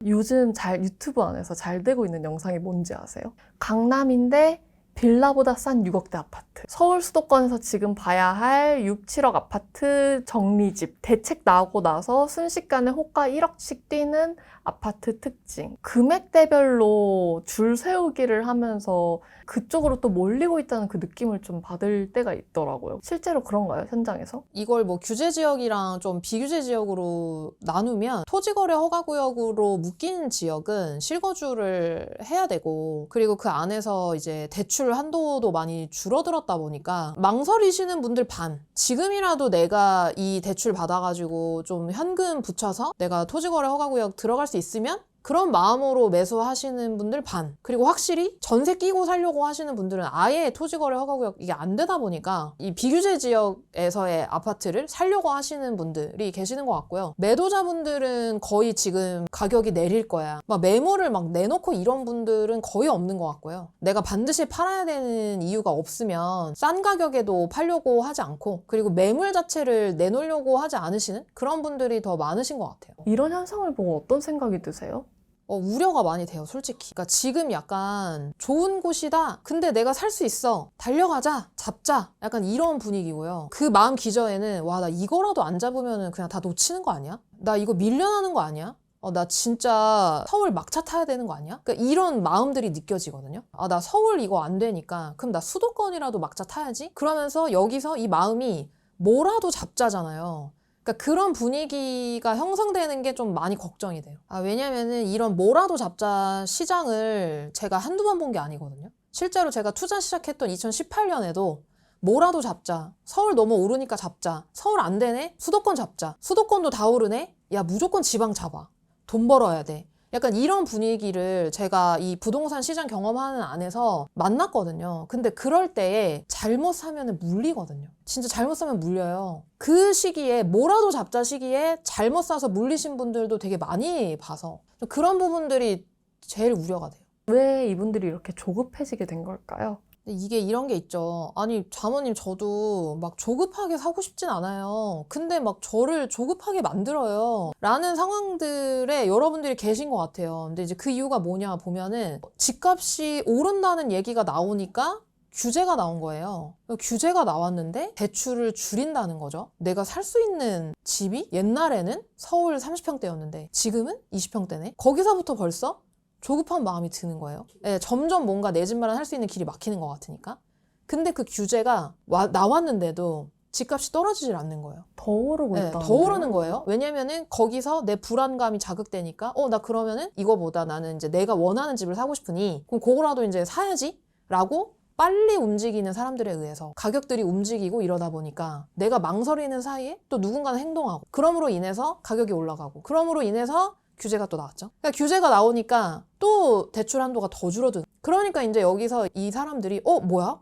요즘 유튜브 안에서 잘 되고 있는 영상이 뭔지 아세요? 강남인데 빌라보다 싼 6억대 아파트. 서울 수도권에서 지금 봐야 할 6, 7억 아파트 정리집. 대책 나오고 나서 순식간에 호가 1억씩 뛰는 아파트 특징. 금액대별로 줄 세우기를 하면서 그쪽으로 또 몰리고 있다는 그 느낌을 좀 받을 때가 있더라고요. 실제로 그런가요, 현장에서? 이걸 뭐 규제 지역이랑 좀 비규제 지역으로 나누면 토지거래 허가구역으로 묶인 지역은 실거주를 해야 되고, 그리고 그 안에서 이제 대출 한도도 많이 줄어들었다 보니까 망설이시는 분들 반. 지금이라도 내가 이 대출 받아가지고 좀 현금 붙여서 내가 토지거래 허가구역 들어갈 수 있으면 그런 마음으로 매수하시는 분들 반. 그리고 확실히 전세 끼고 살려고 하시는 분들은 아예 토지거래 허가구역 이게 안 되다 보니까 이 비규제 지역에서의 아파트를 살려고 하시는 분들이 계시는 것 같고요. 매도자분들은 거의 지금 가격이 내릴 거야, 막 매물을 막 내놓고 이런 분들은 거의 없는 것 같고요. 내가 반드시 팔아야 되는 이유가 없으면 싼 가격에도 팔려고 하지 않고, 그리고 매물 자체를 내놓으려고 하지 않으시는 그런 분들이 더 많으신 것 같아요. 이런 현상을 보고 어떤 생각이 드세요? 우려가 많이 돼요, 솔직히. 그러니까 지금 약간 좋은 곳이다, 근데 내가 살 수 있어, 달려가자, 잡자, 약간 이런 분위기고요. 그 마음 기저에는 와, 나 이거라도 안 잡으면 그냥 다 놓치는 거 아니야? 나 이거 밀려나는 거 아니야? 나 진짜 서울 막차 타야 되는 거 아니야? 그러니까 이런 마음들이 느껴지거든요. 나 서울 이거 안 되니까 그럼 나 수도권이라도 막차 타야지? 그러면서 여기서 이 마음이 뭐라도 잡자잖아요. 그러니까 그런 분위기가 형성되는 게 좀 많이 걱정이 돼요. 왜냐면은 이런 뭐라도 잡자 시장을 제가 한두 번 본 게 아니거든요. 실제로 제가 투자 시작했던 2018년에도 뭐라도 잡자, 서울 너무 오르니까 잡자, 서울 안 되네? 수도권 잡자, 수도권도 다 오르네? 야, 무조건 지방 잡아, 돈 벌어야 돼. 약간 이런 분위기를 제가 이 부동산 시장 경험하는 안에서 만났거든요. 근데 그럴 때에 잘못 사면 물리거든요. 진짜 잘못 사면 물려요. 그 시기에 뭐라도 잡자 시기에 잘못 사서 물리신 분들도 되게 많이 봐서 그런 부분들이 제일 우려가 돼요. 왜 이분들이 이렇게 조급해지게 된 걸까요? 이게 이런 게 있죠. 아니, 자모님, 저도 막 조급하게 사고 싶진 않아요. 근데 막 저를 조급하게 만들어요, 라는 상황들에 여러분들이 계신 것 같아요. 근데 이제 그 이유가 뭐냐 보면은 집값이 오른다는 얘기가 나오니까 규제가 나온 거예요. 규제가 나왔는데 대출을 줄인다는 거죠. 내가 살 수 있는 집이 옛날에는 서울 30평대였는데 지금은 20평대네. 거기서부터 벌써 조급한 마음이 드는 거예요. 점점 뭔가 내 집 마련 할 수 있는 길이 막히는 것 같으니까. 근데 그 규제가 나왔는데도 집값이 떨어지질 않는 거예요. 더 오르고 있다. 더 오르는 거예요. 왜냐면은 거기서 내 불안감이 자극되니까 나 그러면은 이거보다 나는 이제 내가 원하는 집을 사고 싶으니 그럼 그거라도 이제 사야지 라고 빨리 움직이는 사람들에 의해서 가격들이 움직이고 이러다 보니까 내가 망설이는 사이에 또 누군가는 행동하고, 그럼으로 인해서 가격이 올라가고, 그럼으로 인해서 규제가 또 나왔죠. 그러니까 규제가 나오니까 또 대출 한도가 더 줄어든. 그러니까 이제 여기서 이 사람들이 뭐야?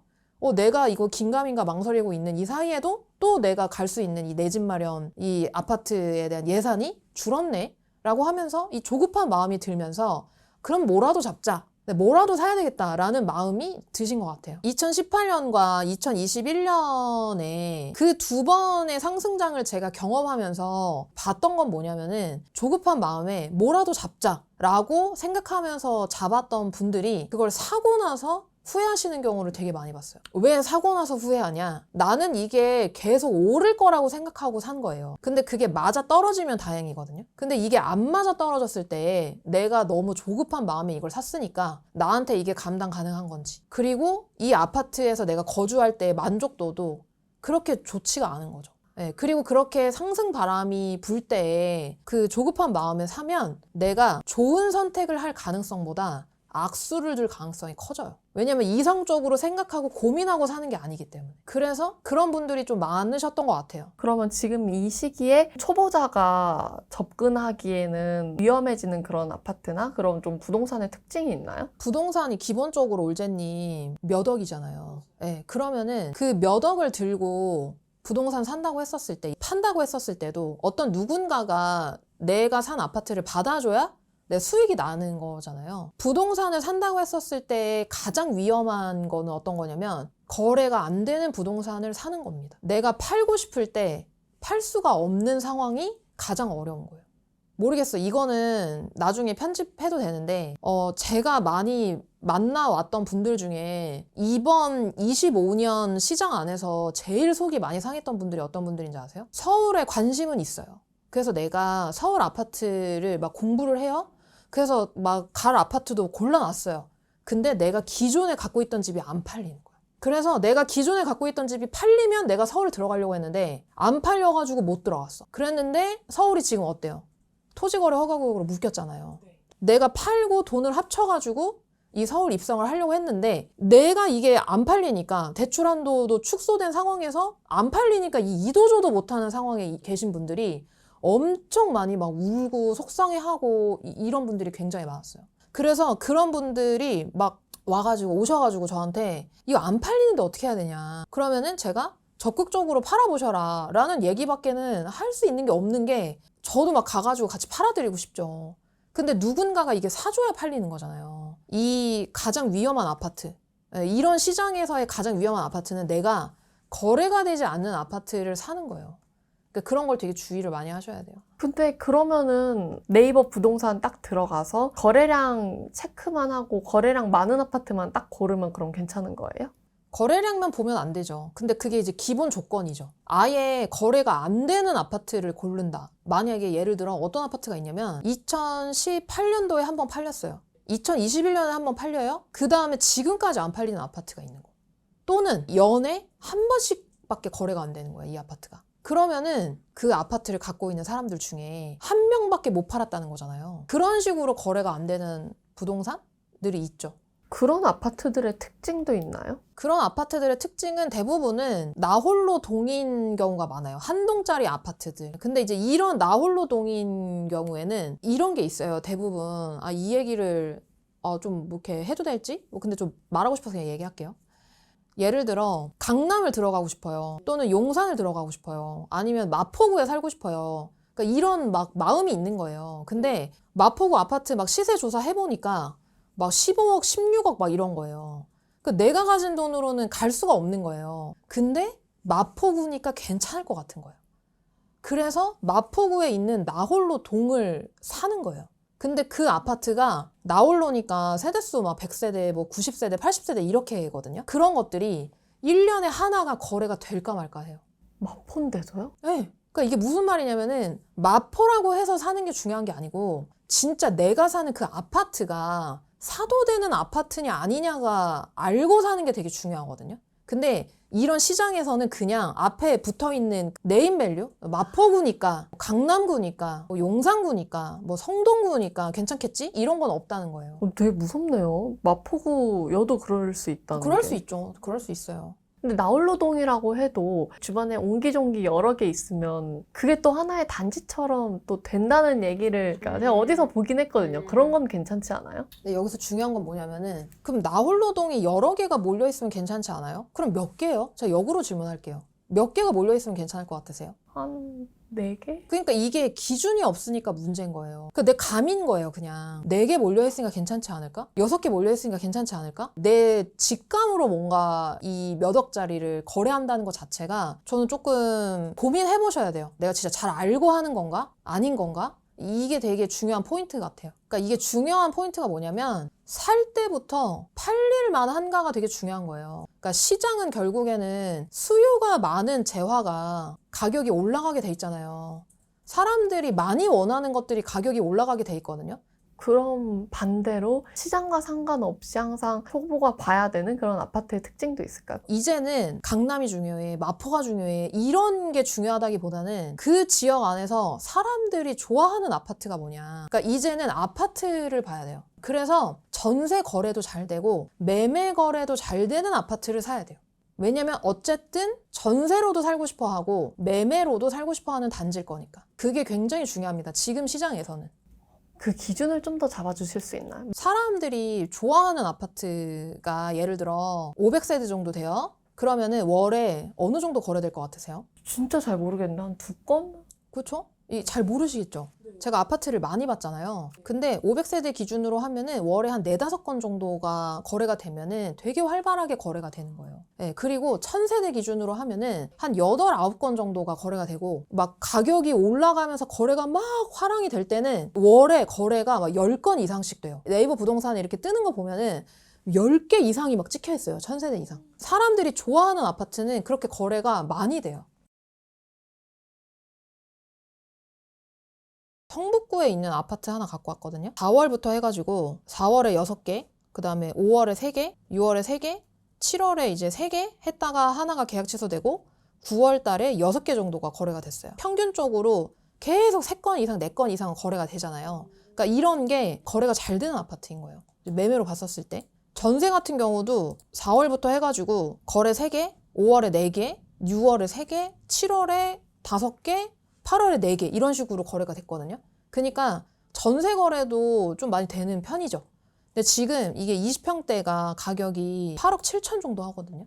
내가 이거 긴가민가 망설이고 있는 이 사이에도 또 내가 갈 수 있는 이 내 집 마련, 이 아파트에 대한 예산이 줄었네? 라고 하면서 이 조급한 마음이 들면서 그럼 뭐라도 잡자, 뭐라도 사야 되겠다라는 마음이 드신 것 같아요. 2018년과 2021년에 그 두 번의 상승장을 제가 경험하면서 봤던 건 뭐냐면은 조급한 마음에 뭐라도 잡자라고 생각하면서 잡았던 분들이 그걸 사고 나서 후회하시는 경우를 되게 많이 봤어요. 왜 사고 나서 후회하냐? 나는 이게 계속 오를 거라고 생각하고 산 거예요. 근데 그게 맞아 떨어지면 다행이거든요. 근데 이게 안 맞아 떨어졌을 때 내가 너무 조급한 마음에 이걸 샀으니까 나한테 이게 감당 가능한 건지, 그리고 이 아파트에서 내가 거주할 때의 만족도도 그렇게 좋지가 않은 거죠. 그리고 그렇게 상승 바람이 불 때에 그 조급한 마음에 사면 내가 좋은 선택을 할 가능성보다 악수를 줄 가능성이 커져요. 왜냐면 이성적으로 생각하고 고민하고 사는 게 아니기 때문에. 그래서 그런 분들이 좀 많으셨던 것 같아요. 그러면 지금 이 시기에 초보자가 접근하기에는 위험해지는 그런 아파트나 그런 좀 부동산의 특징이 있나요? 부동산이 기본적으로 올제님 몇 억이잖아요. 그러면은 그 몇 억을 들고 부동산 산다고 했었을 때, 판다고 했었을 때도 어떤 누군가가 내가 산 아파트를 받아줘야 내 수익이 나는 거잖아요. 부동산을 산다고 했었을 때 가장 위험한 거는 어떤 거냐면 거래가 안 되는 부동산을 사는 겁니다. 내가 팔고 싶을 때 팔 수가 없는 상황이 가장 어려운 거예요. 모르겠어. 이거는 나중에 편집해도 되는데, 제가 많이 만나왔던 분들 중에 이번 25년 시장 안에서 제일 속이 많이 상했던 분들이 어떤 분들인지 아세요? 서울에 관심은 있어요. 그래서 내가 서울 아파트를 막 공부를 해요. 그래서 막 갈 아파트도 골라놨어요. 근데 내가 기존에 갖고 있던 집이 안 팔리는 거야. 그래서 내가 기존에 갖고 있던 집이 팔리면 내가 서울 들어가려고 했는데 안 팔려가지고 못 들어갔어. 그랬는데 서울이 지금 어때요? 토지거래 허가구역으로 묶였잖아요. 내가 팔고 돈을 합쳐가지고 이 서울 입성을 하려고 했는데 내가 이게 안 팔리니까 대출 한도도 축소된 상황에서 안 팔리니까 이 이도저도 못하는 상황에 계신 분들이 엄청 많이 막 울고 속상해하고 이런 분들이 굉장히 많았어요. 그래서 그런 분들이 막 오셔가지고 저한테 이거 안 팔리는데 어떻게 해야 되냐. 그러면은 제가 적극적으로 팔아보셔라 라는 얘기밖에는 할 수 있는 게 없는 게 저도 막 가가지고 같이 팔아드리고 싶죠. 근데 누군가가 이게 사줘야 팔리는 거잖아요. 이 가장 위험한 아파트, 이런 시장에서의 가장 위험한 아파트는 내가 거래가 되지 않는 아파트를 사는 거예요. 그러니까 그런 걸 되게 주의를 많이 하셔야 돼요. 근데 그러면은 네이버 부동산 딱 들어가서 거래량 체크만 하고 거래량 많은 아파트만 딱 고르면 그럼 괜찮은 거예요? 거래량만 보면 안 되죠. 근데 그게 이제 기본 조건이죠. 아예 거래가 안 되는 아파트를 고른다. 만약에 예를 들어 어떤 아파트가 있냐면 2018년도에 한번 팔렸어요. 2021년에 한번 팔려요. 그 다음에 지금까지 안 팔리는 아파트가 있는 거. 또는 연에 한 번씩밖에 거래가 안 되는 거야, 이 아파트가. 그러면은 그 아파트를 갖고 있는 사람들 중에 한 명밖에 못 팔았다는 거잖아요. 그런 식으로 거래가 안 되는 부동산들이 있죠. 그런 아파트들의 특징도 있나요? 그런 아파트들의 특징은 대부분은 나홀로 동인 경우가 많아요. 한 동짜리 아파트들. 근데 이제 이런 나홀로 동인 경우에는 이런 게 있어요. 대부분 이 얘기를 좀 이렇게 해도 될지? 근데 좀 말하고 싶어서 그냥 얘기할게요. 예를 들어 강남을 들어가고 싶어요. 또는 용산을 들어가고 싶어요. 아니면 마포구에 살고 싶어요. 그러니까 이런 막 마음이 있는 거예요. 근데 마포구 아파트 막 시세 조사 해보니까 막 15억, 16억 막 이런 거예요. 그러니까 내가 가진 돈으로는 갈 수가 없는 거예요. 근데 마포구니까 괜찮을 것 같은 거예요. 그래서 마포구에 있는 나홀로 동을 사는 거예요. 근데 그 아파트가 나홀로니까 세대수 막 100세대, 뭐 90세대, 80세대 이렇게거든요. 그런 것들이 1년에 하나가 거래가 될까 말까 해요. 마포인데도요? 네. 그러니까 이게 무슨 말이냐면은 마포라고 해서 사는 게 중요한 게 아니고 진짜 내가 사는 그 아파트가 사도 되는 아파트냐 아니냐가 알고 사는 게 되게 중요하거든요. 근데 이런 시장에서는 그냥 앞에 붙어있는 네임밸류, 마포구니까, 강남구니까, 뭐 용산구니까, 뭐 성동구니까 괜찮겠지? 이런 건 없다는 거예요. 되게 무섭네요. 마포구여도 그럴 수 있다는 그럴 게. 수 있죠. 그럴 수 있어요. 근데 나홀로동이라고 해도 주변에 옹기종기 여러 개 있으면 그게 또 하나의 단지처럼 또 된다는 얘기를 그러니까 제가 어디서 보긴 했거든요. 그런 건 괜찮지 않아요? 근데 여기서 중요한 건 뭐냐면은 그럼 나홀로동이 여러 개가 몰려 있으면 괜찮지 않아요? 그럼 몇 개요? 제가 역으로 질문할게요. 몇 개가 몰려 있으면 괜찮을 것 같으세요? 한 4개? 그러니까 이게 기준이 없으니까 문제인 거예요. 그러니까 내 감인 거예요, 그냥. 4개 몰려있으니까 괜찮지 않을까? 6개 몰려있으니까 괜찮지 않을까? 내 직감으로 뭔가 이 몇 억짜리를 거래한다는 것 자체가 저는 조금 고민해보셔야 돼요. 내가 진짜 잘 알고 하는 건가? 아닌 건가? 이게 되게 중요한 포인트 같아요. 그러니까 이게 중요한 포인트가 뭐냐면 살 때부터 팔릴 만한가가 되게 중요한 거예요. 그러니까 시장은 결국에는 수요가 많은 재화가 가격이 올라가게 돼 있잖아요. 사람들이 많이 원하는 것들이 가격이 올라가게 돼 있거든요. 그럼 반대로 시장과 상관없이 항상 초보가 봐야 되는 그런 아파트의 특징도 있을까요? 이제는 강남이 중요해, 마포가 중요해 이런 게 중요하다기보다는 그 지역 안에서 사람들이 좋아하는 아파트가 뭐냐. 그러니까 이제는 아파트를 봐야 돼요. 그래서 전세 거래도 잘 되고 매매 거래도 잘 되는 아파트를 사야 돼요. 왜냐면 어쨌든 전세로도 살고 싶어 하고 매매로도 살고 싶어 하는 단지일 거니까. 그게 굉장히 중요합니다. 지금 시장에서는. 그 기준을 좀 더 잡아주실 수 있나요? 사람들이 좋아하는 아파트가 예를 들어 500세대 정도 돼요. 그러면은 월에 어느 정도 거래될 것 같으세요? 진짜 잘 모르겠는데 한 2건? 그렇죠? 잘 모르시겠죠? 제가 아파트를 많이 봤잖아요. 근데 500세대 기준으로 하면은 월에 한 4, 5건 정도가 거래가 되면은 되게 활발하게 거래가 되는 거예요. 네, 그리고 1000세대 기준으로 하면은 한 8, 9건 정도가 거래가 되고 막 가격이 올라가면서 거래가 막 화랑이 될 때는 월에 거래가 막 10건 이상씩 돼요. 네이버 부동산에 이렇게 뜨는 거 보면은 10개 이상이 막 찍혀 있어요. 1000세대 이상. 사람들이 좋아하는 아파트는 그렇게 거래가 많이 돼요. 성북구에 있는 아파트 하나 갖고 왔거든요. 4월부터 해가지고 4월에 6개, 그 다음에 5월에 3개, 6월에 3개, 7월에 이제 3개 했다가 하나가 계약 취소되고 9월 달에 6개 정도가 거래가 됐어요. 평균적으로 계속 3건 이상, 4건 이상 거래가 되잖아요. 그러니까 이런 게 거래가 잘 되는 아파트인 거예요. 매매로 봤었을 때. 전세 같은 경우도 4월부터 해가지고 거래 3개, 5월에 4개, 6월에 3개, 7월에 5개, 8월에 4개 이런 식으로 거래가 됐거든요. 그러니까 전세 거래도 좀 많이 되는 편이죠. 근데 지금 이게 20평대가 가격이 8억 7천 정도 하거든요.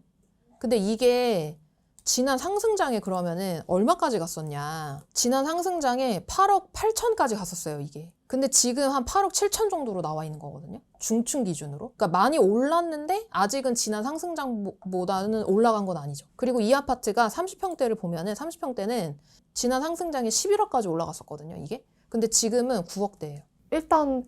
근데 이게 지난 상승장에 그러면은 얼마까지 갔었냐. 지난 상승장에 8억 8천까지 갔었어요, 이게. 근데 지금 한 8억 7천 정도로 나와 있는 거거든요. 중층 기준으로. 그러니까 많이 올랐는데 아직은 지난 상승장보다는 올라간 건 아니죠. 그리고 이 아파트가 30평대를 보면은 30평대는 지난 상승장에 11억까지 올라갔었거든요, 이게. 근데 지금은 9억대예요.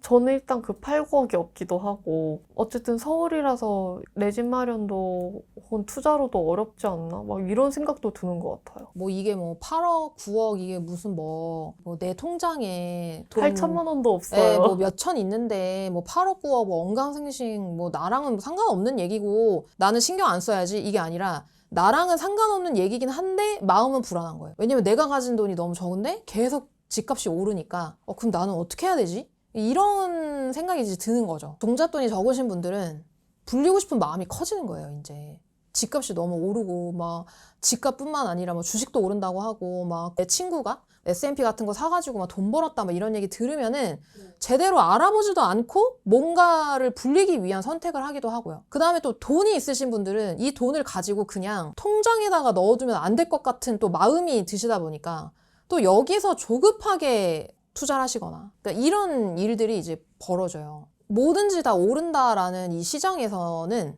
저는 그 8, 9억이 없기도 하고, 어쨌든 서울이라서 내 집 마련도 혹은 투자로도 어렵지 않나? 막 이런 생각도 드는 것 같아요. 뭐 이게 뭐 8억, 9억 이게 무슨 뭐 내 통장에 돈 8천만 원도 예, 없어요. 뭐 몇 천 있는데 뭐 8억, 9억 뭐 언강생심 뭐 나랑은 뭐 상관없는 얘기고 나는 신경 안 써야지 이게 아니라 나랑은 상관없는 얘기긴 한데 마음은 불안한 거예요. 왜냐면 내가 가진 돈이 너무 적은데 계속 집값이 오르니까 그럼 나는 어떻게 해야 되지? 이런 생각이 이제 드는 거죠. 종잣돈이 적으신 분들은 불리고 싶은 마음이 커지는 거예요, 이제. 집값이 너무 오르고 막 집값뿐만 아니라 뭐 주식도 오른다고 하고 막 내 친구가 S&P 같은 거 사가지고 막 돈 벌었다 막 이런 얘기 들으면은 제대로 알아보지도 않고 뭔가를 불리기 위한 선택을 하기도 하고요. 그 다음에 또 돈이 있으신 분들은 이 돈을 가지고 그냥 통장에다가 넣어두면 안 될 것 같은 또 마음이 드시다 보니까 또 여기서 조급하게 투자를 하시거나 그러니까 이런 일들이 이제 벌어져요. 뭐든지 다 오른다라는 이 시장에서는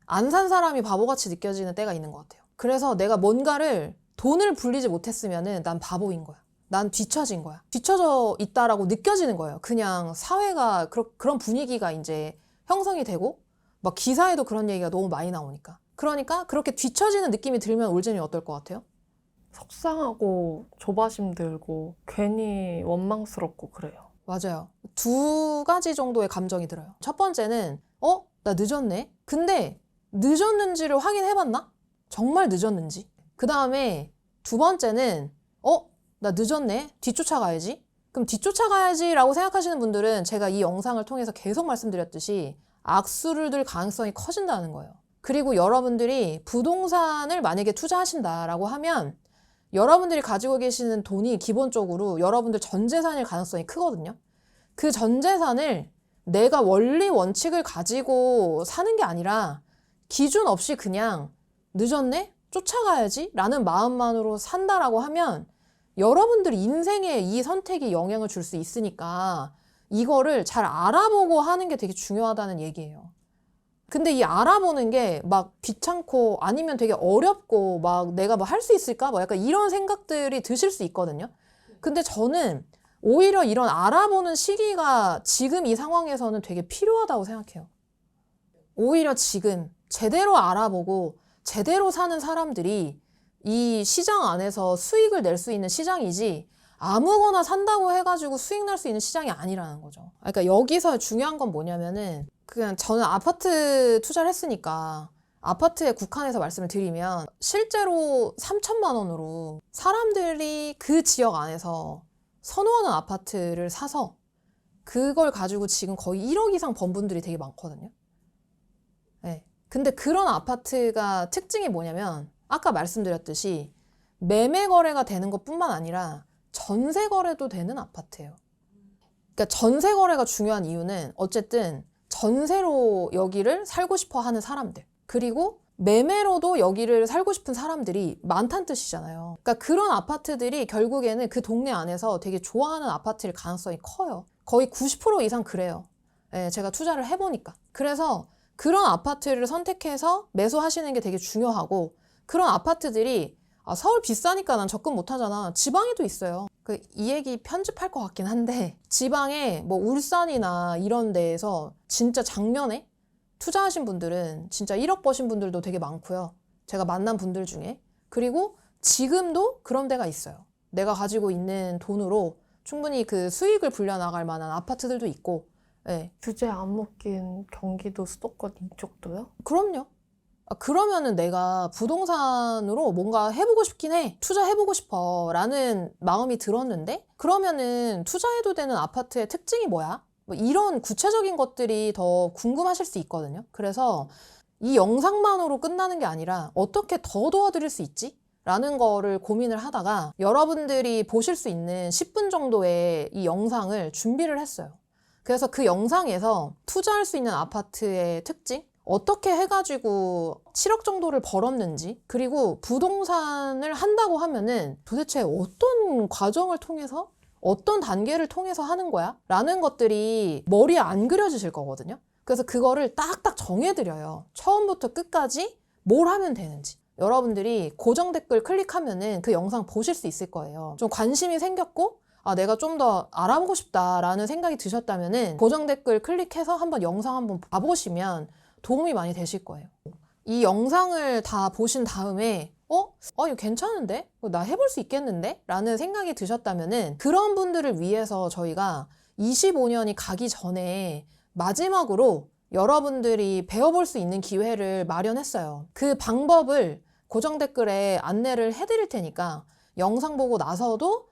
안 산 사람이 바보같이 느껴지는 때가 있는 것 같아요. 그래서 내가 뭔가를 돈을 불리지 못했으면은 난 바보인 거야. 난 뒤처진 거야. 뒤처져 있다라고 느껴지는 거예요. 그냥 사회가 그런 분위기가 이제 형성이 되고 막 기사에도 그런 얘기가 너무 많이 나오니까. 그러니까 그렇게 뒤처지는 느낌이 들면 올재미 어떨 것 같아요? 속상하고 조바심 들고 괜히 원망스럽고 그래요. 맞아요. 2가지 정도의 감정이 들어요. 첫 번째는 나 늦었네? 근데 늦었는지를 확인해봤나? 정말 늦었는지. 그 다음에 2번째는 나 늦었네? 뒤쫓아가야지. 그럼 뒤쫓아가야지 라고 생각하시는 분들은 제가 이 영상을 통해서 계속 말씀드렸듯이 악수를 들 가능성이 커진다는 거예요. 그리고 여러분들이 부동산을 만약에 투자하신다라고 하면 여러분들이 가지고 계시는 돈이 기본적으로 여러분들 전 재산일 가능성이 크거든요. 그 전 재산을 내가 원리 원칙을 가지고 사는 게 아니라 기준 없이 그냥 늦었네? 쫓아가야지? 라는 마음만으로 산다라고 하면 여러분들 인생에 이 선택이 영향을 줄 수 있으니까 이거를 잘 알아보고 하는 게 되게 중요하다는 얘기예요. 근데 이 알아보는 게 막 귀찮고 아니면 되게 어렵고 막 내가 뭐 할 수 있을까? 뭐 약간 이런 생각들이 드실 수 있거든요. 근데 저는 오히려 이런 알아보는 시기가 지금 이 상황에서는 되게 필요하다고 생각해요. 오히려 지금 제대로 알아보고 제대로 사는 사람들이 이 시장 안에서 수익을 낼 수 있는 시장이지 아무거나 산다고 해가지고 수익 날 수 있는 시장이 아니라는 거죠. 그러니까 여기서 중요한 건 뭐냐면은 그냥 저는 아파트 투자를 했으니까 아파트에 국한해서 말씀을 드리면 실제로 3천만 원으로 사람들이 그 지역 안에서 선호하는 아파트를 사서 그걸 가지고 지금 거의 1억 이상 번 분들이 되게 많거든요. 네. 근데 그런 아파트가 특징이 뭐냐면 아까 말씀드렸듯이 매매 거래가 되는 것뿐만 아니라 전세 거래도 되는 아파트예요. 그러니까 전세 거래가 중요한 이유는 어쨌든 전세로 여기를 살고 싶어 하는 사람들 그리고 매매로도 여기를 살고 싶은 사람들이 많다는 뜻이잖아요. 그러니까 그런 아파트들이 결국에는 그 동네 안에서 되게 좋아하는 아파트일 가능성이 커요. 거의 90% 이상 그래요. 예, 제가 투자를 해보니까. 그래서 그런 아파트를 선택해서 매수하시는 게 되게 중요하고, 그런 아파트들이 서울 비싸니까 난 접근 못하잖아. 지방에도 있어요. 이 얘기 편집할 것 같긴 한데, 지방에 뭐 울산이나 이런 데에서 진짜 작년에 투자하신 분들은 진짜 1억 버신 분들도 되게 많고요. 제가 만난 분들 중에. 그리고 지금도 그런 데가 있어요. 내가 가지고 있는 돈으로 충분히 그 수익을 불려나갈 만한 아파트들도 있고. 네. 규제 안 묶인 경기도 수도권 이쪽도요? 그럼요. 그러면은 내가 부동산으로 뭔가 해보고 싶긴 해. 투자해보고 싶어. 라는 마음이 들었는데, 그러면은 투자해도 되는 아파트의 특징이 뭐야? 뭐 이런 구체적인 것들이 더 궁금하실 수 있거든요. 그래서 이 영상만으로 끝나는 게 아니라 어떻게 더 도와드릴 수 있지? 라는 거를 고민을 하다가 여러분들이 보실 수 있는 10분 정도의 이 영상을 준비를 했어요. 그래서 그 영상에서 투자할 수 있는 아파트의 특징? 어떻게 해가지고 7억 정도를 벌었는지, 그리고 부동산을 한다고 하면은 도대체 어떤 과정을 통해서, 어떤 단계를 통해서 하는 거야? 라는 것들이 머리에 안 그려지실 거거든요. 그래서 그거를 딱딱 정해드려요. 처음부터 끝까지 뭘 하면 되는지. 여러분들이 고정 댓글 클릭하면은 그 영상 보실 수 있을 거예요. 좀 관심이 생겼고, 내가 좀 더 알아보고 싶다라는 생각이 드셨다면은 고정 댓글 클릭해서 한번 영상 한번 봐보시면 도움이 많이 되실 거예요. 이 영상을 다 보신 다음에 이거 괜찮은데? 나 해볼 수 있겠는데? 라는 생각이 드셨다면은 그런 분들을 위해서 저희가 25년이 가기 전에 마지막으로 여러분들이 배워볼 수 있는 기회를 마련했어요. 그 방법을 고정 댓글에 안내를 해드릴 테니까 영상 보고 나서도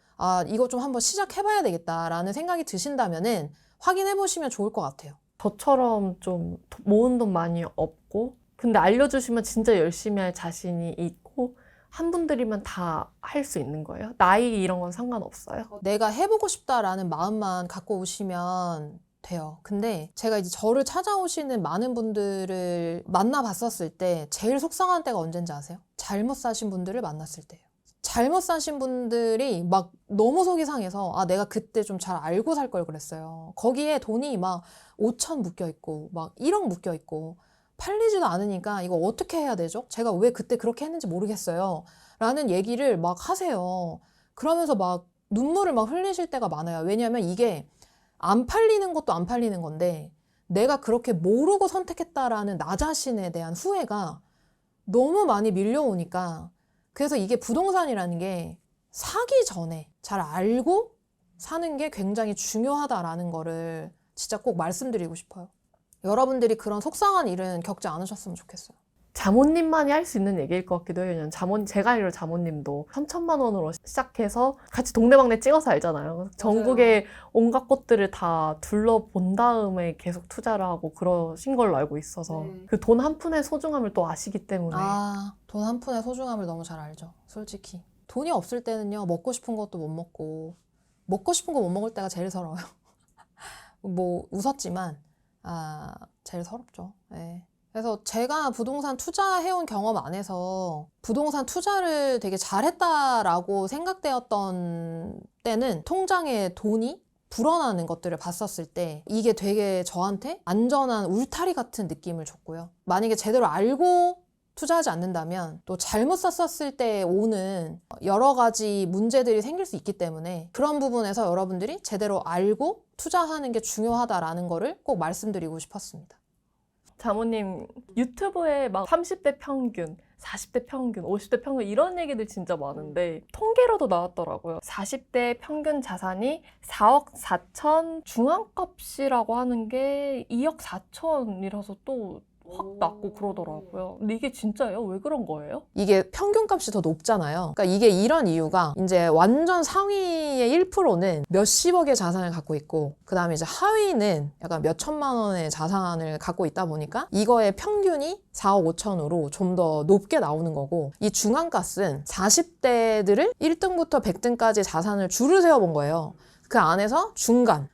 이거 좀 한번 시작해봐야 되겠다라는 생각이 드신다면은 확인해보시면 좋을 것 같아요. 저처럼 좀 모은 돈 많이 없고, 근데 알려주시면 진짜 열심히 할 자신이 있고, 한 분들이면 다 할 수 있는 거예요? 나이 이런 건 상관없어요? 내가 해보고 싶다라는 마음만 갖고 오시면 돼요. 근데 제가 이제 저를 찾아오시는 많은 분들을 만나봤었을 때 제일 속상한 때가 언젠지 아세요? 잘못 사신 분들을 만났을 때예요. 잘못 사신 분들이 막 너무 속이 상해서 내가 그때 좀 잘 알고 살 걸 그랬어요. 거기에 돈이 막 5천 묶여 있고 막 1억 묶여 있고 팔리지도 않으니까 이거 어떻게 해야 되죠? 제가 왜 그때 그렇게 했는지 모르겠어요. 라는 얘기를 막 하세요. 그러면서 막 눈물을 막 흘리실 때가 많아요. 왜냐하면 이게 안 팔리는 것도 안 팔리는 건데 내가 그렇게 모르고 선택했다라는 나 자신에 대한 후회가 너무 많이 밀려오니까, 그래서 이게 부동산이라는 게 사기 전에 잘 알고 사는 게 굉장히 중요하다라는 거를 진짜 꼭 말씀드리고 싶어요. 여러분들이 그런 속상한 일은 겪지 않으셨으면 좋겠어요. 자모님만이 할 수 있는 얘기일 것 같기도 해요. 제가 알기로 자모님도 3천만 원으로 시작해서 같이 동네방네 찍어서 알잖아요. 전국의 온갖 곳들을 다 둘러본 다음에 계속 투자를 하고 그러신 걸로 알고 있어서 그 돈 한 푼의 소중함을 또 아시기 때문에. 돈 한 푼의 소중함을 너무 잘 알죠. 솔직히. 돈이 없을 때는요, 먹고 싶은 것도 못 먹고, 먹고 싶은 거 못 먹을 때가 제일 서러워요. 뭐 웃었지만 제일 서럽죠. 네. 그래서 제가 부동산 투자해온 경험 안에서 부동산 투자를 되게 잘했다라고 생각되었던 때는 통장에 돈이 불어나는 것들을 봤었을 때 이게 되게 저한테 안전한 울타리 같은 느낌을 줬고요. 만약에 제대로 알고 투자하지 않는다면 또 잘못 샀었을 때 오는 여러 가지 문제들이 생길 수 있기 때문에 그런 부분에서 여러분들이 제대로 알고 투자하는 게 중요하다라는 거를 꼭 말씀드리고 싶었습니다. 자모님 유튜브에 막 30대 평균, 40대 평균, 50대 평균 이런 얘기들 진짜 많은데 통계로도 나왔더라고요. 40대 평균 자산이 4억 4천, 중앙값이라고 하는 게 2억 4천이라서 또 확 낮고 그러더라고요. 근데 이게 진짜예요? 왜 그런 거예요? 이게 평균값이 더 높잖아요. 그러니까 이게 이런 이유가 이제 완전 상위의 1%는 몇십억의 자산을 갖고 있고 그 다음에 이제 하위는 약간 몇 천만 원의 자산을 갖고 있다 보니까 이거의 평균이 4억 5천으로 좀 더 높게 나오는 거고, 이 중앙값은 40대들을 1등부터 100등까지 자산을 줄을 세워본 거예요. 그 안에서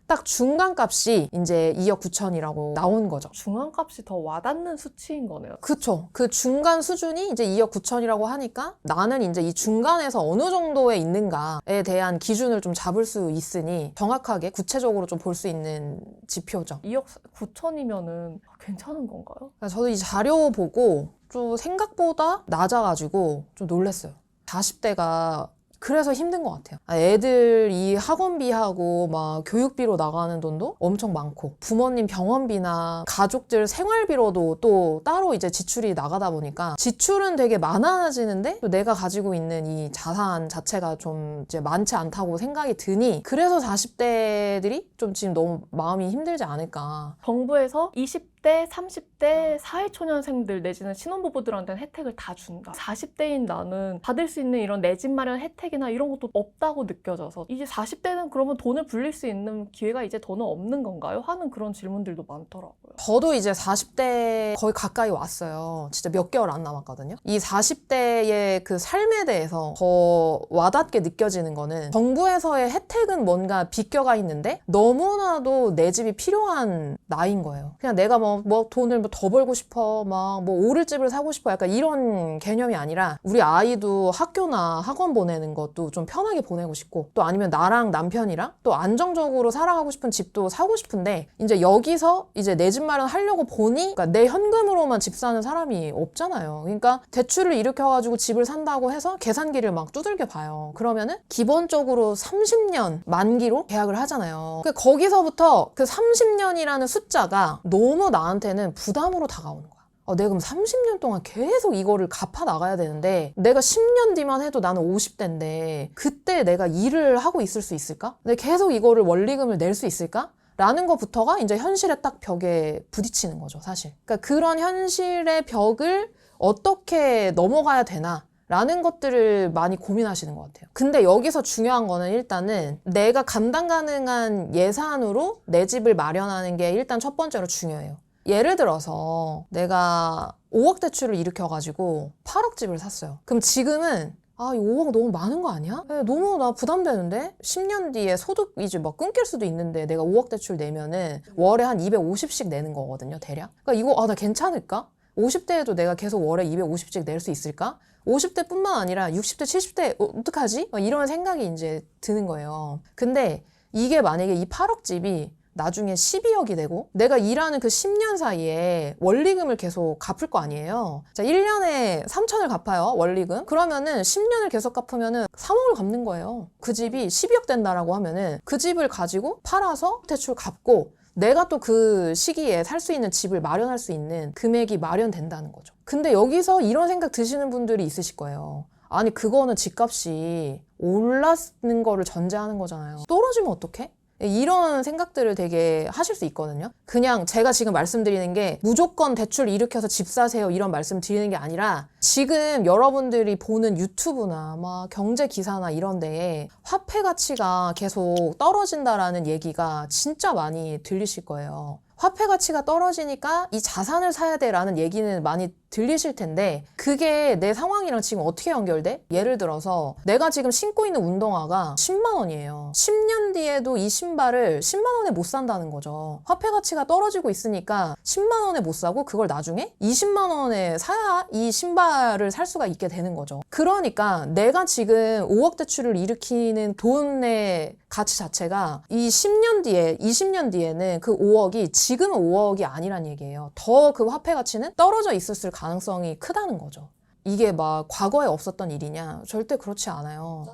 딱 중간 값이 이제 2억 9천이라고 나온 거죠. 중앙값이 더 와닿는 수치인 거네요. 그쵸. 그 중간 수준이 이제 2억 9천이라고 하니까 나는 이제 이 중간에서 어느 정도에 있는가에 대한 기준을 좀 잡을 수 있으니 정확하게 구체적으로 좀 볼 수 있는 지표죠. 2억 9천이면은 괜찮은 건가요? 그러니까 저도 이 자료 보고 좀 생각보다 낮아가지고 좀 놀랐어요. 40대가 그래서 힘든 것 같아요. 애들 이 학원비하고 막 교육비로 나가는 돈도 엄청 많고 부모님 병원비나 가족들 생활비로도 또 따로 이제 지출이 나가다 보니까 지출은 되게 많아지는데 또 내가 가지고 있는 이 자산 자체가 좀 이제 많지 않다고 생각이 드니 그래서 40대들이 좀 지금 너무 마음이 힘들지 않을까. 정부에서 20대, 30대 사회초년생들 내지는 신혼부부들한테는 혜택을 다 준다. 40대인 나는 받을 수 있는 이런 내 집 마련 혜택이나 이런 것도 없다고 느껴져서 이제 40대는 그러면 돈을 불릴 수 있는 기회가 이제 더는 없는 건가요? 하는 그런 질문들도 많더라고요. 저도 이제 40대 거의 가까이 왔어요. 진짜 몇 개월 안 남았거든요. 이 40대의 그 삶에 대해서 더 와닿게 느껴지는 거는 정부에서의 혜택은 뭔가 비껴가 있는데 너무나도 내 집이 필요한 나이인 거예요. 그냥 내가 뭐 돈을 뭐 더 벌고 싶어, 막 뭐 오를 집을 사고 싶어, 약간 이런 개념이 아니라 우리 아이도 학교나 학원 보내는 것도 좀 편하게 보내고 싶고 또 아니면 나랑 남편이랑 또 안정적으로 살아가고 싶은 집도 사고 싶은데 이제 여기서 이제 내 집 마련하려고 보니 그러니까 내 현금으로만 집 사는 사람이 없잖아요. 그러니까 대출을 일으켜가지고 집을 산다고 해서 계산기를 막 두들겨 봐요. 그러면은 기본적으로 30년 만기로 계약을 하잖아요. 거기서부터 그 30년이라는 숫자가 너무 나한테는 부담으로 다가오는 거야. 내가 그럼 30년 동안 계속 이거를 갚아 나가야 되는데 내가 10년 뒤만 해도 나는 50대인데 그때 내가 일을 하고 있을 수 있을까? 내가 계속 이거를 원리금을 낼 수 있을까? 라는 것부터가 이제 현실의 딱 벽에 부딪히는 거죠, 사실. 그러니까 그런 현실의 벽을 어떻게 넘어가야 되나? 라는 것들을 많이 고민하시는 것 같아요. 근데 여기서 중요한 거는 일단은 내가 감당 가능한 예산으로 내 집을 마련하는 게 일단 첫 번째로 중요해요. 예를 들어서 내가 5억 대출을 일으켜가지고 8억 집을 샀어요. 그럼 지금은 이 5억 너무 많은 거 아니야? 너무 나 부담되는데? 10년 뒤에 소득이 막 끊길 수도 있는데 내가 5억 대출 내면은 월에 한 250씩 내는 거거든요, 대략. 그러니까 이거 나 괜찮을까? 50대에도 내가 계속 월에 250씩 낼 수 있을까? 50대뿐만 아니라 60대, 70대 어떡하지? 이런 생각이 이제 드는 거예요. 근데 이게 만약에 이 8억 집이 나중에 12억이 되고 내가 일하는 그 10년 사이에 원리금을 계속 갚을 거 아니에요. 자, 1년에 3천을 갚아요, 원리금. 그러면은 10년을 계속 갚으면은 3억을 갚는 거예요. 그 집이 12억 된다라고 하면은 그 집을 가지고 팔아서 대출 갚고 내가 또 그 시기에 살 수 있는 집을 마련할 수 있는 금액이 마련된다는 거죠. 근데 여기서 이런 생각 드시는 분들이 있으실 거예요. 아니, 그거는 집값이 올랐는 거를 전제하는 거잖아요. 떨어지면 어떡해? 이런 생각들을 되게 하실 수 있거든요. 그냥 제가 지금 말씀드리는 게 무조건 대출 일으켜서 집 사세요 이런 말씀 드리는 게 아니라 지금 여러분들이 보는 유튜브나 막 경제 기사나 이런 데에 화폐 가치가 계속 떨어진다라는 얘기가 진짜 많이 들리실 거예요. 화폐 가치가 떨어지니까 이 자산을 사야 돼라는 얘기는 많이 들리실 텐데 그게 내 상황이랑 지금 어떻게 연결돼? 예를 들어서 내가 지금 신고 있는 운동화가 10만 원이에요. 10년 뒤에도 이 신발을 10만 원에 못 산다는 거죠. 화폐 가치가 떨어지고 있으니까 10만 원에 못 사고 그걸 나중에 20만 원에 사야 이 신발을 살 수가 있게 되는 거죠. 그러니까 내가 지금 5억 대출을 일으키는 돈의 가치 자체가 이 10년 뒤에, 20년 뒤에는 그 5억이 지금은 5억이 아니란 얘기예요. 더 그 화폐 가치는 떨어져 있었을 가능성이 크다는 거죠. 이게 막 과거에 없었던 일이냐? 절대 그렇지 않아요.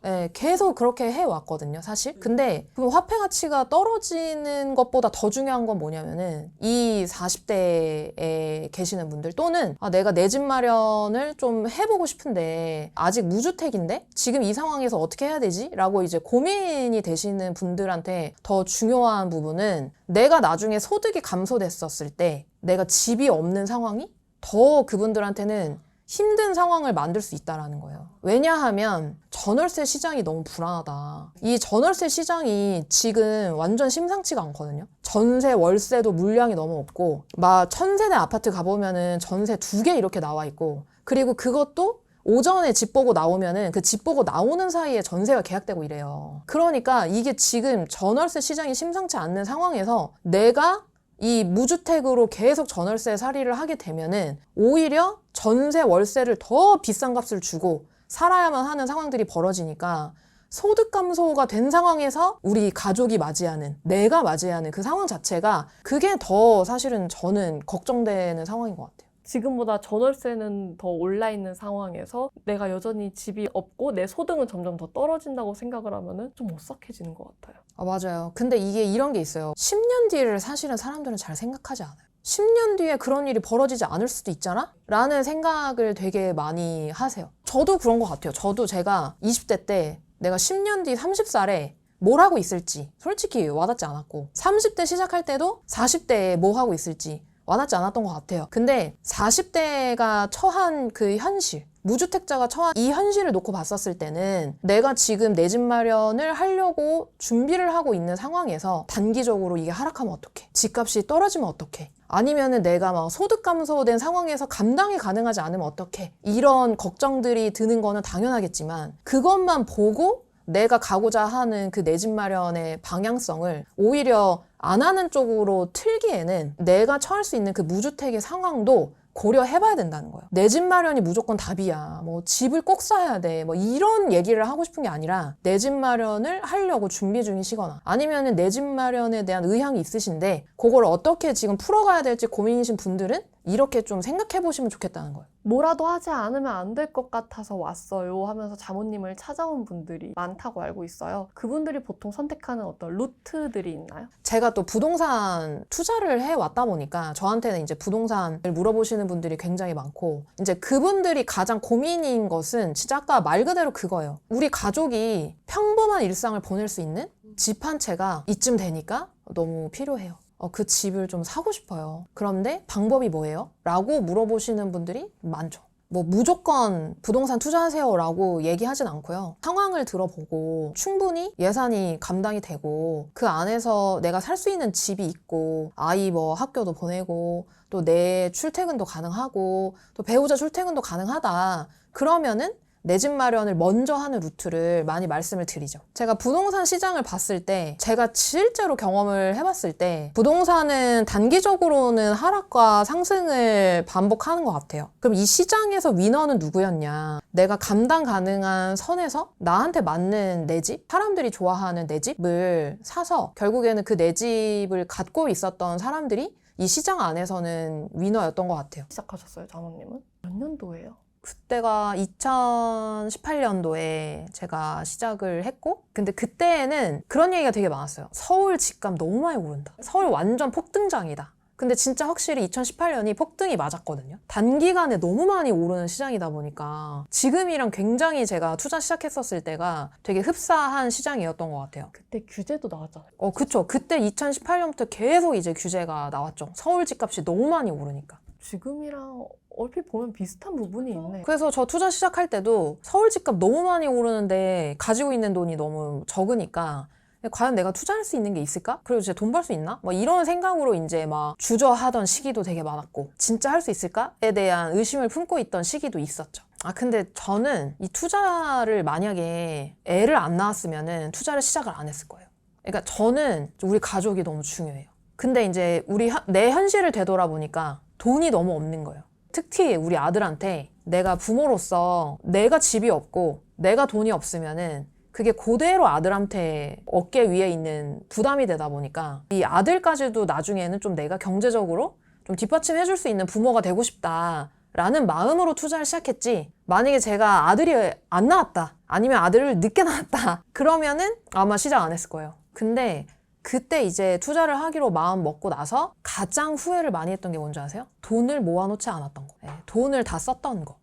네, 계속 그렇게 해왔거든요, 사실. 근데 그럼 화폐 가치가 떨어지는 것보다 더 중요한 건 뭐냐면은 이 40대에 계시는 분들 또는 내가 내 집 마련을 좀 해보고 싶은데 아직 무주택인데 지금 이 상황에서 어떻게 해야 되지? 라고 이제 고민이 되시는 분들한테 더 중요한 부분은 내가 나중에 소득이 감소됐었을 때 내가 집이 없는 상황이 더 그분들한테는 힘든 상황을 만들 수 있다는 거예요. 왜냐하면 전월세 시장이 너무 불안하다. 이 전월세 시장이 지금 완전 심상치가 않거든요. 전세, 월세도 물량이 너무 없고 막 1000세대 아파트 가보면은 전세 2개 이렇게 나와 있고 그리고 그것도 오전에 집 보고 나오면은 그 집 보고 나오는 사이에 전세가 계약되고 이래요. 그러니까 이게 지금 전월세 시장이 심상치 않는 상황에서 내가 이 무주택으로 계속 전월세 살이를 하게 되면은 오히려 전세 월세를 더 비싼 값을 주고 살아야만 하는 상황들이 벌어지니까 소득 감소가 된 상황에서 우리 가족이 맞이하는, 내가 맞이하는 그 상황 자체가 그게 더 사실은 저는 걱정되는 상황인 것 같아요. 지금보다 전월세는 더 올라 있는 상황에서 내가 여전히 집이 없고 내 소득은 점점 더 떨어진다고 생각을 하면은 좀 오싹해지는 것 같아요. 아, 맞아요. 근데 이게 이런 게 있어요. 10년 뒤를 사실은 사람들은 잘 생각하지 않아요. 10년 뒤에 그런 일이 벌어지지 않을 수도 있잖아? 라는 생각을 되게 많이 하세요. 저도 그런 것 같아요. 저도 제가 20대 때 내가 10년 뒤 30살에 뭘 하고 있을지 솔직히 와닿지 않았고 30대 시작할 때도 40대에 뭐 하고 있을지 와닿지 않았던 것 같아요. 근데 40대가 처한 그 현실, 무주택자가 처한 이 현실을 놓고 봤었을 때는 내가 지금 내 집 마련을 하려고 준비를 하고 있는 상황에서 단기적으로 이게 하락하면 어떡해? 집값이 떨어지면 어떡해? 아니면은 내가 막 소득 감소된 상황에서 감당이 가능하지 않으면 어떡해? 이런 걱정들이 드는 거는 당연하겠지만 그것만 보고 내가 가고자 하는 그 내 집 마련의 방향성을 오히려 안 하는 쪽으로 틀기에는 내가 처할 수 있는 그 무주택의 상황도 고려해봐야 된다는 거예요. 내 집 마련이 무조건 답이야. 뭐 집을 꼭 사야 돼. 뭐 이런 얘기를 하고 싶은 게 아니라 내 집 마련을 하려고 준비 중이시거나 아니면은 내 집 마련에 대한 의향이 있으신데 그걸 어떻게 지금 풀어가야 될지 고민이신 분들은 이렇게 좀 생각해보시면 좋겠다는 거예요. 뭐라도 하지 않으면 안 될 것 같아서 왔어요 하면서 자모님을 찾아온 분들이 많다고 알고 있어요. 그분들이 보통 선택하는 어떤 루트들이 있나요? 제가 또 부동산 투자를 해왔다 보니까 저한테는 이제 부동산을 물어보시는 분들이 굉장히 많고 이제 그분들이 가장 고민인 것은 진짜 아까 말 그대로 그거예요. 우리 가족이 평범한 일상을 보낼 수 있는 집 한 채가 이쯤 되니까 너무 필요해요. 그 집을 좀 사고 싶어요. 그런데 방법이 뭐예요? 라고 물어보시는 분들이 많죠. 뭐 무조건 부동산 투자하세요 라고 얘기하진 않고요. 상황을 들어보고 충분히 예산이 감당이 되고 그 안에서 내가 살 수 있는 집이 있고 아이 뭐 학교도 보내고 또 내 출퇴근도 가능하고 또 배우자 출퇴근도 가능하다. 그러면은 내 집 마련을 먼저 하는 루트를 많이 말씀을 드리죠. 제가 부동산 시장을 봤을 때 제가 실제로 경험을 해봤을 때 부동산은 단기적으로는 하락과 상승을 반복하는 것 같아요. 그럼 이 시장에서 위너는 누구였냐? 내가 감당 가능한 선에서 나한테 맞는 내 집, 사람들이 좋아하는 내 집을 사서 결국에는 그 내 집을 갖고 있었던 사람들이 이 시장 안에서는 위너였던 것 같아요. 시작하셨어요, 자모님은? 몇 년도예요? 그때가 2018년도에 제가 시작을 했고 근데 그때는 그런 얘기가 되게 많았어요. 서울 집값 너무 많이 오른다. 서울 완전 폭등장이다. 근데 진짜 확실히 2018년이 폭등이 맞았거든요. 단기간에 너무 많이 오르는 시장이다 보니까 지금이랑 굉장히 제가 투자 시작했었을 때가 되게 흡사한 시장이었던 것 같아요. 그때 규제도 나왔잖아요. 그쵸. 그때 2018년부터 계속 이제 규제가 나왔죠. 서울 집값이 너무 많이 오르니까. 지금이랑 얼핏 보면 비슷한 부분이 있네. 그래서 저 투자 시작할 때도 서울 집값 너무 많이 오르는데 가지고 있는 돈이 너무 적으니까 과연 내가 투자할 수 있는 게 있을까? 그리고 진짜 돈 벌 수 있나? 뭐 이런 생각으로 이제 막 주저하던 시기도 되게 많았고 진짜 할 수 있을까?에 대한 의심을 품고 있던 시기도 있었죠. 근데 저는 이 투자를 만약에 애를 안 낳았으면은 투자를 시작을 안 했을 거예요. 그러니까 저는 우리 가족이 너무 중요해요. 근데 이제 내 현실을 되돌아보니까 돈이 너무 없는 거예요. 특히 우리 아들한테 내가 부모로서 내가 집이 없고 내가 돈이 없으면은 그게 그대로 아들한테 어깨 위에 있는 부담이 되다 보니까 이 아들까지도 나중에는 좀 내가 경제적으로 좀 뒷받침해 줄 수 있는 부모가 되고 싶다라는 마음으로 투자를 시작했지 만약에 제가 아들이 안 낳았다 아니면 아들을 늦게 낳았다 그러면은 아마 시작 안 했을 거예요. 근데 그때 이제 투자를 하기로 마음 먹고 나서 가장 후회를 많이 했던 게 뭔지 아세요? 돈을 모아놓지 않았던 거. 돈을 다 썼던 거.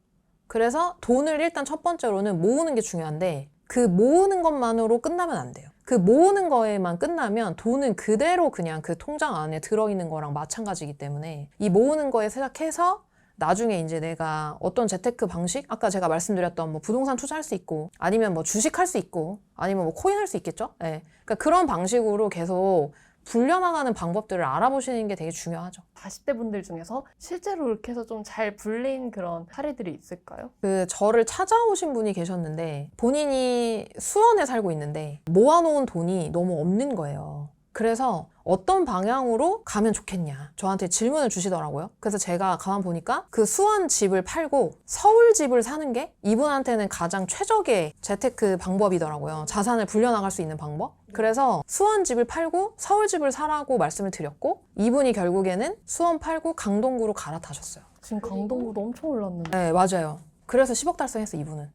그래서 돈을 일단 첫 번째로는 모으는 게 중요한데 그 모으는 것만으로 끝나면 안 돼요. 그 모으는 거에만 끝나면 돈은 그대로 그냥 그 통장 안에 들어있는 거랑 마찬가지이기 때문에 이 모으는 거에 시작해서 나중에 이제 내가 어떤 재테크 방식? 아까 제가 말씀드렸던 뭐 부동산 투자할 수 있고 아니면 뭐 주식할 수 있고 아니면 뭐 코인 할 수 있겠죠? 그러니까 그런 방식으로 계속 불려나가는 방법들을 알아보시는 게 되게 중요하죠. 40대 분들 중에서 실제로 이렇게 해서 좀 잘 불린 그런 사례들이 있을까요? 저를 찾아오신 분이 계셨는데 본인이 수원에 살고 있는데 모아놓은 돈이 너무 없는 거예요. 그래서 어떤 방향으로 가면 좋겠냐 저한테 질문을 주시더라고요. 그래서 제가 가만 보니까 그 수원 집을 팔고 서울 집을 사는 게 이분한테는 가장 최적의 재테크 방법이더라고요. 자산을 불려나갈 수 있는 방법. 그래서 수원 집을 팔고 서울 집을 사라고 말씀을 드렸고 이분이 결국에는 수원 팔고 강동구로 갈아타셨어요. 지금 강동구도 엄청 올랐는데. 네, 맞아요. 그래서 10억 달성했어 이분은.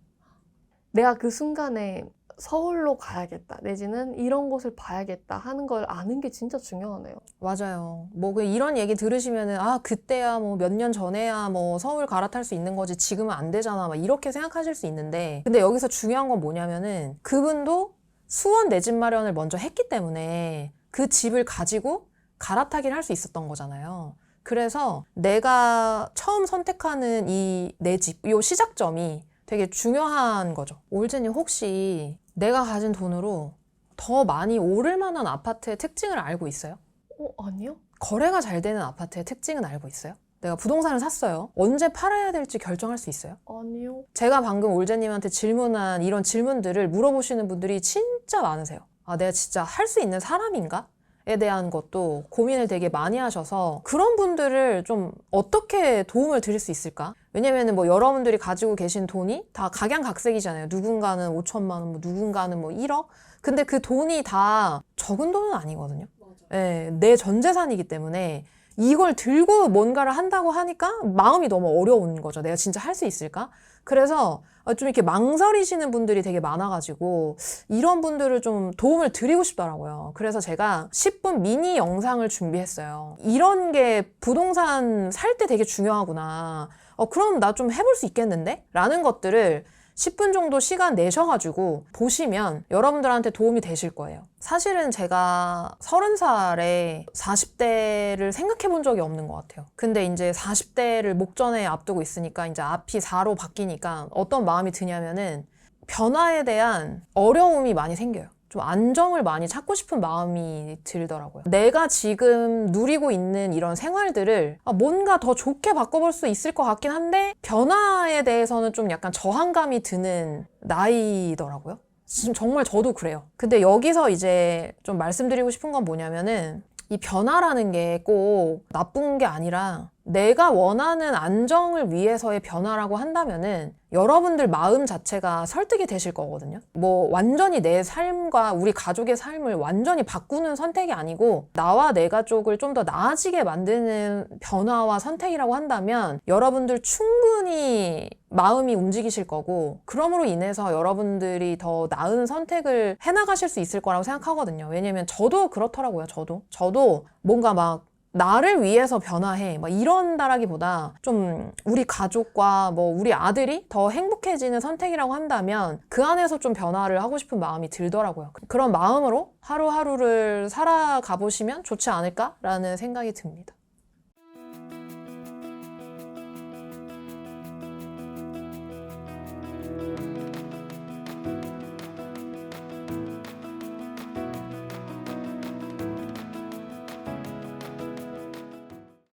내가 그 순간에 서울로 가야겠다 내지는 이런 곳을 봐야겠다 하는 걸 아는 게 진짜 중요하네요. 맞아요. 뭐 이런 얘기 들으시면은 그때야 뭐 몇 년 전에야 뭐 서울 갈아탈 수 있는 거지 지금은 안 되잖아 막 이렇게 생각하실 수 있는데 근데 여기서 중요한 건 뭐냐면은 그분도 수원 내 집 마련을 먼저 했기 때문에 그 집을 가지고 갈아타기를 할 수 있었던 거잖아요. 그래서 내가 처음 선택하는 이 내 집, 이 시작점이 되게 중요한 거죠. 올제님 혹시 내가 가진 돈으로 더 많이 오를 만한 아파트의 특징을 알고 있어요? 아니요? 거래가 잘 되는 아파트의 특징은 알고 있어요? 내가 부동산을 샀어요. 언제 팔아야 될지 결정할 수 있어요? 아니요. 제가 방금 올제님한테 질문한 이런 질문들을 물어보시는 분들이 진짜 많으세요. 내가 진짜 할 수 있는 사람인가? 에 대한 것도 고민을 되게 많이 하셔서 그런 분들을 좀 어떻게 도움을 드릴 수 있을까? 왜냐면은 뭐 여러분들이 가지고 계신 돈이 다 각양각색이잖아요. 누군가는 5천만 원, 뭐 누군가는 뭐 1억? 근데 그 돈이 다 적은 돈은 아니거든요. 네, 내 전 재산이기 때문에 이걸 들고 뭔가를 한다고 하니까 마음이 너무 어려운 거죠. 내가 진짜 할 수 있을까? 그래서 좀 이렇게 망설이시는 분들이 되게 많아가지고 이런 분들을 좀 도움을 드리고 싶더라고요. 그래서 제가 10분 미니 영상을 준비했어요. 이런 게 부동산 살 때 되게 중요하구나. 그럼 나 좀 해볼 수 있겠는데? 라는 것들을 10분 정도 시간 내셔가지고 보시면 여러분들한테 도움이 되실 거예요. 사실은 제가 30살에 40대를 생각해 본 적이 없는 것 같아요. 근데 이제 40대를 목전에 앞두고 있으니까 이제 앞이 4로 바뀌니까 어떤 마음이 드냐면은 변화에 대한 어려움이 많이 생겨요. 좀 안정을 많이 찾고 싶은 마음이 들더라고요. 내가 지금 누리고 있는 이런 생활들을 뭔가 더 좋게 바꿔볼 수 있을 것 같긴 한데 변화에 대해서는 좀 약간 저항감이 드는 나이더라고요. 지금 정말 저도 그래요. 근데 여기서 이제 좀 말씀드리고 싶은 건 뭐냐면은 이 변화라는 게 꼭 나쁜 게 아니라 내가 원하는 안정을 위해서의 변화라고 한다면은 여러분들 마음 자체가 설득이 되실 거거든요. 뭐 완전히 내 삶과 우리 가족의 삶을 완전히 바꾸는 선택이 아니고 나와 내가 쪽을 좀 더 나아지게 만드는 변화와 선택이라고 한다면 여러분들 충분히 마음이 움직이실 거고 그러므로 인해서 여러분들이 더 나은 선택을 해나가실 수 있을 거라고 생각하거든요. 왜냐면 저도 그렇더라고요. 저도 뭔가 막 나를 위해서 변화해 막 이런다라기보다 좀 우리 가족과 뭐 우리 아들이 더 행복해지는 선택이라고 한다면 그 안에서 좀 변화를 하고 싶은 마음이 들더라고요. 그런 마음으로 하루하루를 살아가 보시면 좋지 않을까라는 생각이 듭니다.